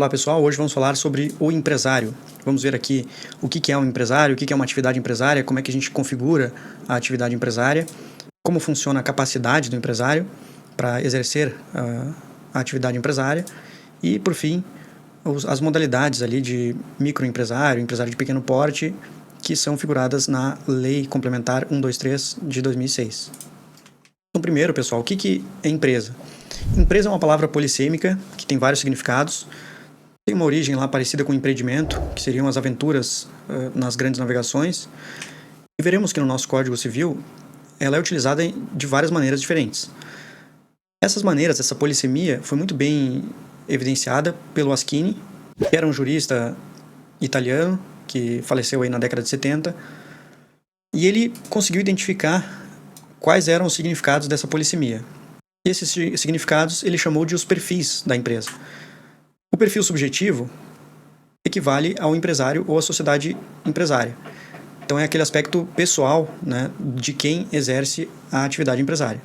Olá pessoal, hoje vamos falar sobre o empresário. Vamos ver aqui o que é um empresário, o que é uma atividade empresária, como é que a gente configura a atividade empresária, como funciona a capacidade do empresário para exercer a atividade empresária e, por fim, as modalidades ali de microempresário, empresário de pequeno porte, que são figuradas na Lei Complementar 123 de 2006. Então, primeiro, pessoal, o que é empresa? Empresa é uma palavra polissêmica que tem vários significados. Tem uma origem lá parecida com empreendimento, que seriam as aventuras nas grandes navegações. E veremos que no nosso Código Civil ela é utilizada de várias maneiras diferentes. Essas maneiras, essa polissemia, foi muito bem evidenciada pelo Aschini, que era um jurista italiano que faleceu aí na década de 70, e ele conseguiu identificar quais eram os significados dessa polissemia. E esses significados ele chamou de os perfis da empresa. O perfil subjetivo equivale ao empresário ou à sociedade empresária. Então é aquele aspecto pessoal, né, de quem exerce a atividade empresária.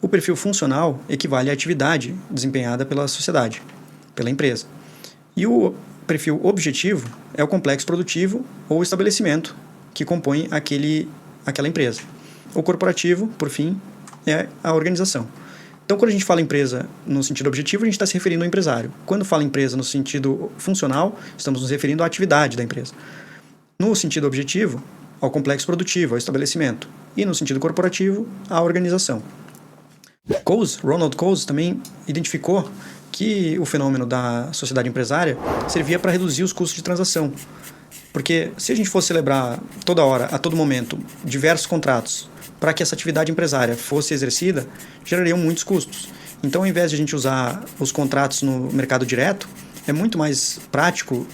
O perfil funcional equivale à atividade desempenhada pela sociedade, pela empresa. E o perfil objetivo é o complexo produtivo ou estabelecimento que compõe aquela empresa. O corporativo, por fim, é a organização. Então, quando a gente fala empresa no sentido objetivo, a gente está se referindo ao empresário. Quando fala empresa no sentido funcional, estamos nos referindo à atividade da empresa. No sentido objetivo, ao complexo produtivo, ao estabelecimento. E no sentido corporativo, à organização. Ronald Coase também identificou que o fenômeno da sociedade empresária servia para reduzir os custos de transação. Porque se a gente fosse celebrar toda hora, a todo momento, diversos contratos para que essa atividade empresária fosse exercida, gerariam muitos custos. Então, ao invés de a gente usar os contratos no mercado direto, é muito mais prático,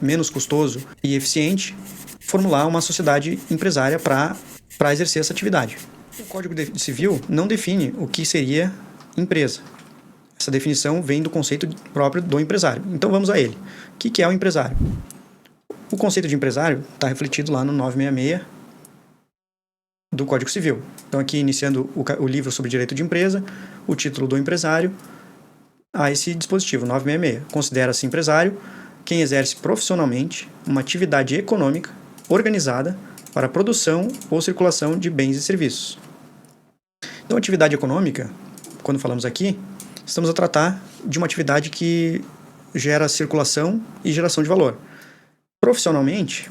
menos custoso e eficiente formular uma sociedade empresária para exercer essa atividade. O Código Civil não define o que seria empresa. Essa definição vem do conceito próprio do empresário. Então, vamos a ele. O que é o empresário? O conceito de empresário está refletido lá no 966 do Código Civil. Então, aqui, iniciando o livro sobre direito de empresa, o título do empresário, há esse dispositivo, 966. Considera-se empresário quem exerce profissionalmente uma atividade econômica organizada para a produção ou circulação de bens e serviços. Então, atividade econômica, quando falamos aqui, estamos a tratar de uma atividade que gera circulação e geração de valor. Profissionalmente,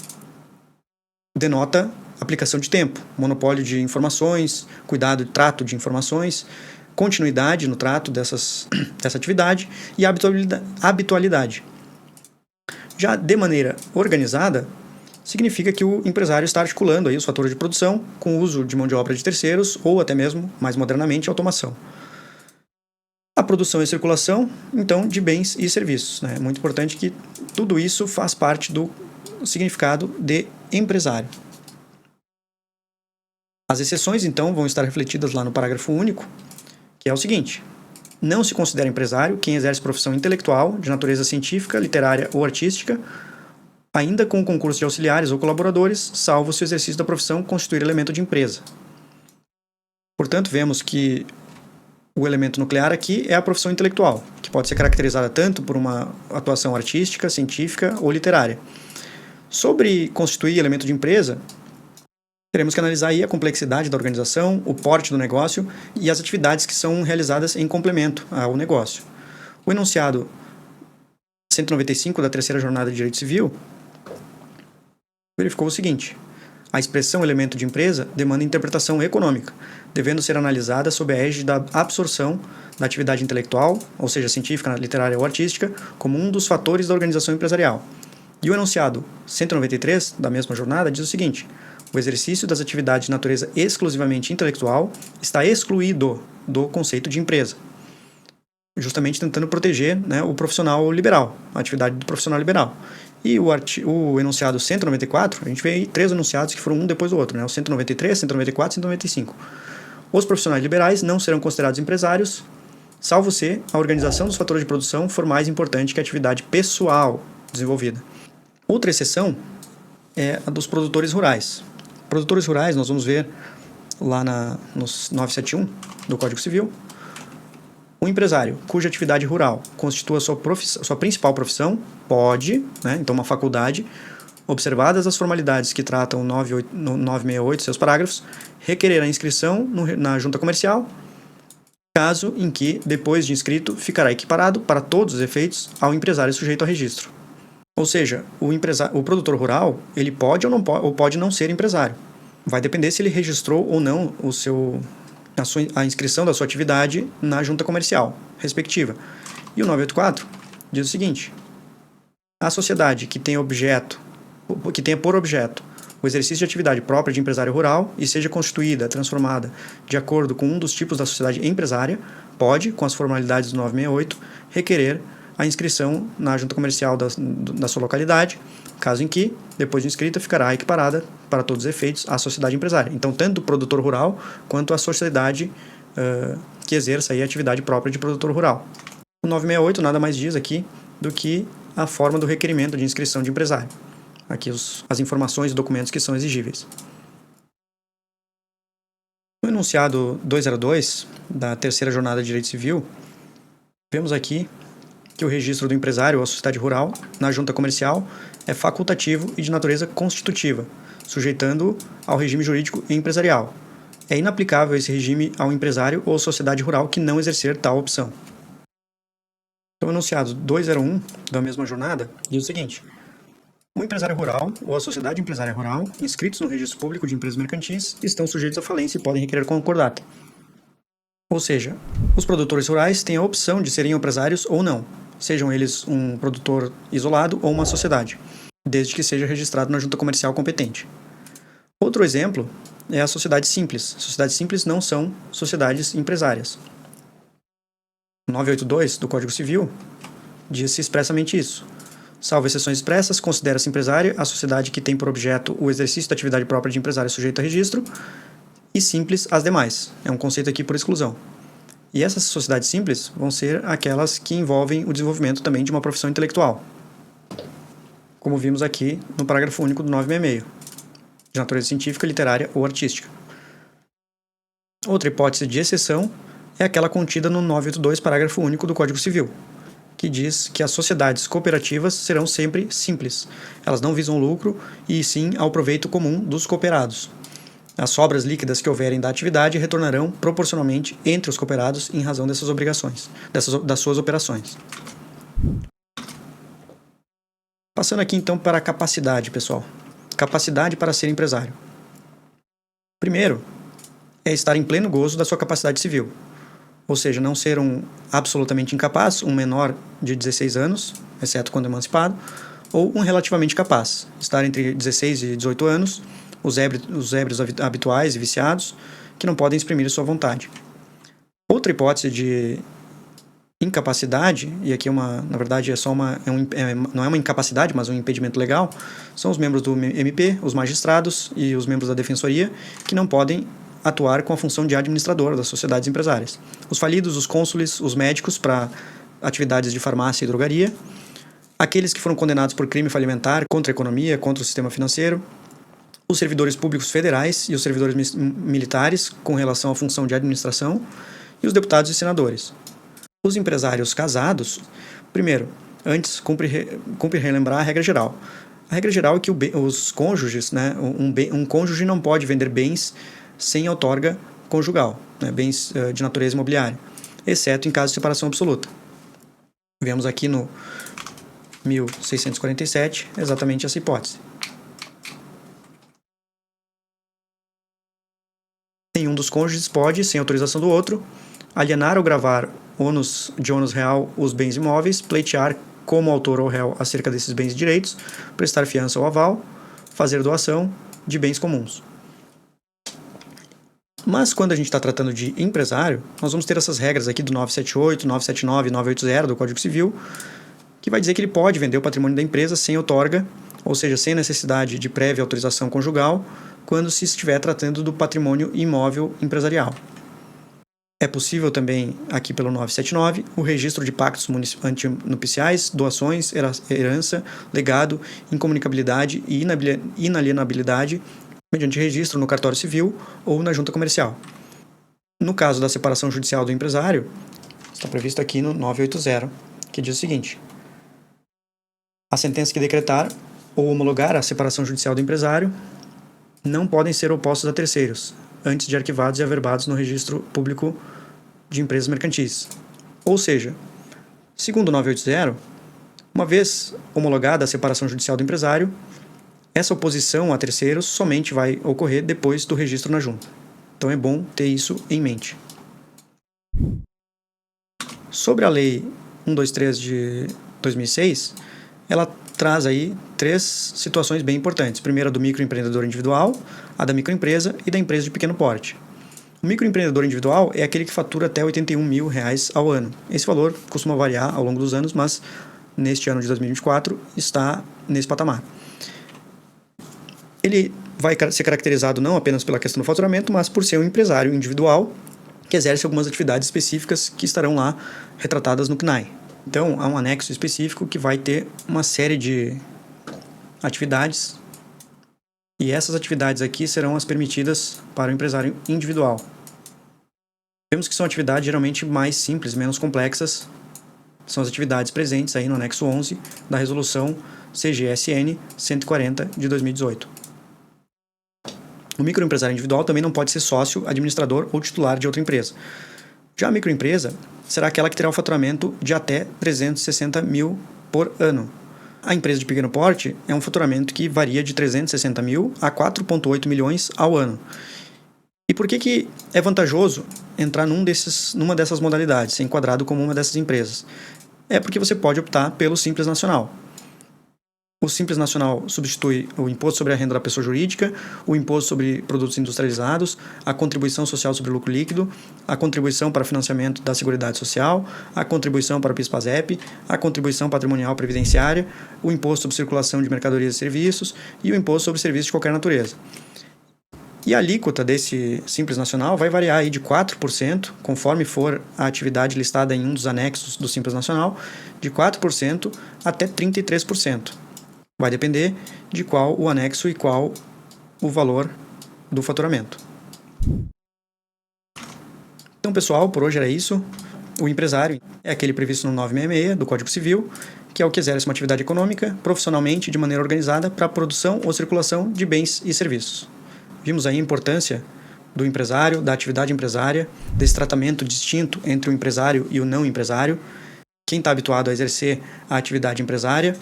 denota aplicação de tempo, monopólio de informações, cuidado e trato de informações, continuidade no trato dessa atividade e habitualidade. Já de maneira organizada, significa que o empresário está articulando aí os fatores de produção com o uso de mão de obra de terceiros ou até mesmo, mais modernamente, automação. A produção e a circulação, então, de bens e serviços. É muito importante que tudo isso faz parte do significado de empresário. As exceções, então, vão estar refletidas lá no parágrafo único, que é o seguinte: não se considera empresário quem exerce profissão intelectual, de natureza científica, literária ou artística, ainda com o concurso de auxiliares ou colaboradores, salvo se o exercício da profissão constituir elemento de empresa. Portanto, vemos que o elemento nuclear aqui é a profissão intelectual, que pode ser caracterizada tanto por uma atuação artística, científica ou literária. Sobre constituir elemento de empresa, teremos que analisar aí a complexidade da organização, o porte do negócio e as atividades que são realizadas em complemento ao negócio. O enunciado 195 da terceira jornada de Direito Civil verificou o seguinte: a expressão elemento de empresa demanda interpretação econômica, devendo ser analisada sob a égide da absorção da atividade intelectual, ou seja, científica, literária ou artística, como um dos fatores da organização empresarial. E o enunciado 193 da mesma jornada diz o seguinte: o exercício das atividades de natureza exclusivamente intelectual está excluído do conceito de empresa, justamente tentando proteger, né, o profissional liberal, a atividade do profissional liberal. E o enunciado 194, a gente vê aí 3 enunciados que foram um depois do outro, né, o 193, 194 e 195. Os profissionais liberais não serão considerados empresários, salvo se a organização dos fatores de produção for mais importante que a atividade pessoal desenvolvida. Outra exceção é a dos produtores rurais. Produtores rurais, nós vamos ver lá nos 971 do Código Civil. O O empresário cuja atividade rural constitua sua principal profissão pode, né, então uma faculdade, observadas as formalidades que tratam 968, seus parágrafos, requerer a inscrição na junta comercial, caso em que, depois de inscrito, ficará equiparado, para todos os efeitos, ao empresário sujeito a registro. Ou seja, o produtor rural, ele pode ou pode não ser empresário. Vai depender se ele registrou ou não a inscrição da sua atividade na junta comercial respectiva. E o 984 diz o seguinte: a sociedade que tenha por objeto o exercício de atividade própria de empresário rural e seja constituída, transformada, de acordo com um dos tipos da sociedade empresária, pode, com as formalidades do 968, requerer a inscrição na junta comercial da sua localidade, caso em que, depois de inscrita, ficará equiparada, para todos os efeitos, à sociedade empresária. Então, tanto o produtor rural quanto a sociedade que exerça aí a atividade própria de produtor rural. O 968 nada mais diz aqui do que a forma do requerimento de inscrição de empresário. Aqui as informações e documentos que são exigíveis. No enunciado 202 da terceira jornada de Direito Civil, vemos aqui que o registro do empresário ou a sociedade rural na junta comercial é facultativo e de natureza constitutiva, sujeitando-o ao regime jurídico empresarial. É inaplicável esse regime ao empresário ou sociedade rural que não exercer tal opção. Então, o enunciado 201 da mesma jornada diz o seguinte: o empresário rural ou a sociedade empresária rural, inscritos no registro público de empresas mercantis, estão sujeitos à falência e podem requerer concordata. Ou seja, os produtores rurais têm a opção de serem empresários ou não, sejam eles um produtor isolado ou uma sociedade, desde que seja registrado na junta comercial competente. Outro exemplo é a sociedade simples. Sociedades simples não são sociedades empresárias. O 982 do Código Civil diz expressamente isso. Salvo exceções expressas, considera-se empresária a sociedade que tem por objeto o exercício da atividade própria de empresário sujeito a registro, e simples as demais. É um conceito aqui por exclusão. E essas sociedades simples vão ser aquelas que envolvem o desenvolvimento também de uma profissão intelectual, como vimos aqui no parágrafo único do 966, de natureza científica, literária ou artística. Outra hipótese de exceção é aquela contida no 982, parágrafo único do Código Civil, que diz que as sociedades cooperativas serão sempre simples. Elas não visam lucro e sim ao proveito comum dos cooperados. As sobras líquidas que houverem da atividade retornarão proporcionalmente entre os cooperados em razão dessas obrigações, das suas operações. Passando aqui então para a capacidade, pessoal. Capacidade para ser empresário. Primeiro, é estar em pleno gozo da sua capacidade civil. Ou seja, não ser um absolutamente incapaz, um menor de 16 anos, exceto quando emancipado, ou um relativamente capaz, estar entre 16 e 18 anos, os ébrios habituais e viciados, que não podem exprimir sua vontade. Outra hipótese de incapacidade, e aqui na verdade não é uma incapacidade, mas um impedimento legal, são os membros do MP, os magistrados e os membros da defensoria, que não podem atuar com a função de administrador das sociedades empresárias. Os falidos, os cônsules, os médicos para atividades de farmácia e drogaria, aqueles que foram condenados por crime falimentar contra a economia, contra o sistema financeiro, os servidores públicos federais e os servidores militares com relação à função de administração e os deputados e senadores. Os empresários casados, primeiro, antes cumpre relembrar a regra geral. A regra geral é que os cônjuges, né, um cônjuge não pode vender bens sem outorga conjugal, né, bens de natureza imobiliária, exceto em caso de separação absoluta. Vemos aqui no 1647 exatamente essa hipótese. Nenhum dos cônjuges pode, sem autorização do outro, alienar ou gravar de ônus real os bens imóveis, pleitear como autor ou réu acerca desses bens e direitos, prestar fiança ou aval, fazer doação de bens comuns. Mas quando a gente está tratando de empresário, nós vamos ter essas regras aqui do 978, 979 e 980 do Código Civil, que vai dizer que ele pode vender o patrimônio da empresa sem outorga, ou seja, sem necessidade de prévia autorização conjugal, quando se estiver tratando do patrimônio imóvel empresarial. É possível também, aqui pelo 979, o registro de pactos antinupciais, doações, herança, legado, incomunicabilidade e inalienabilidade, mediante registro no cartório civil ou na junta comercial. No caso da separação judicial do empresário, Está previsto aqui no 980, que diz o seguinte: a sentença que decretar ou homologar a separação judicial do empresário não podem ser opostos a terceiros, antes de arquivados e averbados no registro público de empresas mercantis. Ou seja, segundo o 980, uma vez homologada a separação judicial do empresário, essa oposição a terceiros somente vai ocorrer depois do registro na junta. Então é bom ter isso em mente. Sobre a Lei 123 de 2006, ela traz aí 3 situações bem importantes. Primeiro, a do microempreendedor individual, a da microempresa e da empresa de pequeno porte. O microempreendedor individual é aquele que fatura até R$ 81 mil ao ano. Esse valor costuma variar ao longo dos anos, mas neste ano de 2024 está nesse patamar. Ele vai ser caracterizado não apenas pela questão do faturamento, mas por ser um empresário individual que exerce algumas atividades específicas que estarão lá retratadas no CNAE. Então, há um anexo específico que vai ter uma série de atividades e essas atividades aqui serão as permitidas para o empresário individual. Vemos que são atividades geralmente mais simples, menos complexas. São as atividades presentes aí no anexo 11 da resolução CGSN 140 de 2018. O microempresário individual também não pode ser sócio, administrador ou titular de outra empresa. Já a microempresa será aquela que terá o faturamento de até 360 mil por ano. A empresa de pequeno porte é um faturamento que varia de 360 mil a 4,8 milhões ao ano. E por que é vantajoso entrar numa dessas modalidades, ser enquadrado como uma dessas empresas? É porque você pode optar pelo Simples Nacional. O Simples Nacional substitui o imposto sobre a renda da pessoa jurídica, o imposto sobre produtos industrializados, a contribuição social sobre o lucro líquido, a contribuição para financiamento da Seguridade Social, a contribuição para o PIS/PASEP, a contribuição patrimonial previdenciária, o imposto sobre circulação de mercadorias e serviços e o imposto sobre serviços de qualquer natureza. E a alíquota desse Simples Nacional vai variar aí de 4%, conforme for a atividade listada em um dos anexos do Simples Nacional, de 4% até 33%. Vai depender de qual o anexo e qual o valor do faturamento. Então, pessoal, por hoje era isso. O empresário é aquele previsto no 966 do Código Civil, que é o que exerce uma atividade econômica profissionalmente de maneira organizada para a produção ou circulação de bens e serviços. Vimos aí a importância do empresário, da atividade empresária, desse tratamento distinto entre o empresário e o não empresário, quem está habituado a exercer a atividade empresária.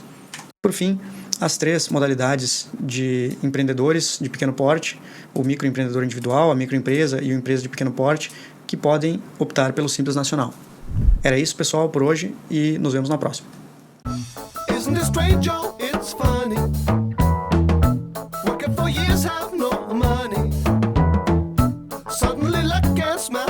Por fim, as 3 modalidades de empreendedores de pequeno porte, o microempreendedor individual, a microempresa e a empresa de pequeno porte, que podem optar pelo Simples Nacional. Era isso, pessoal, por hoje e nos vemos na próxima. Isn't it strange, oh, it's funny. Working for years, have no money. Suddenly luck and smile.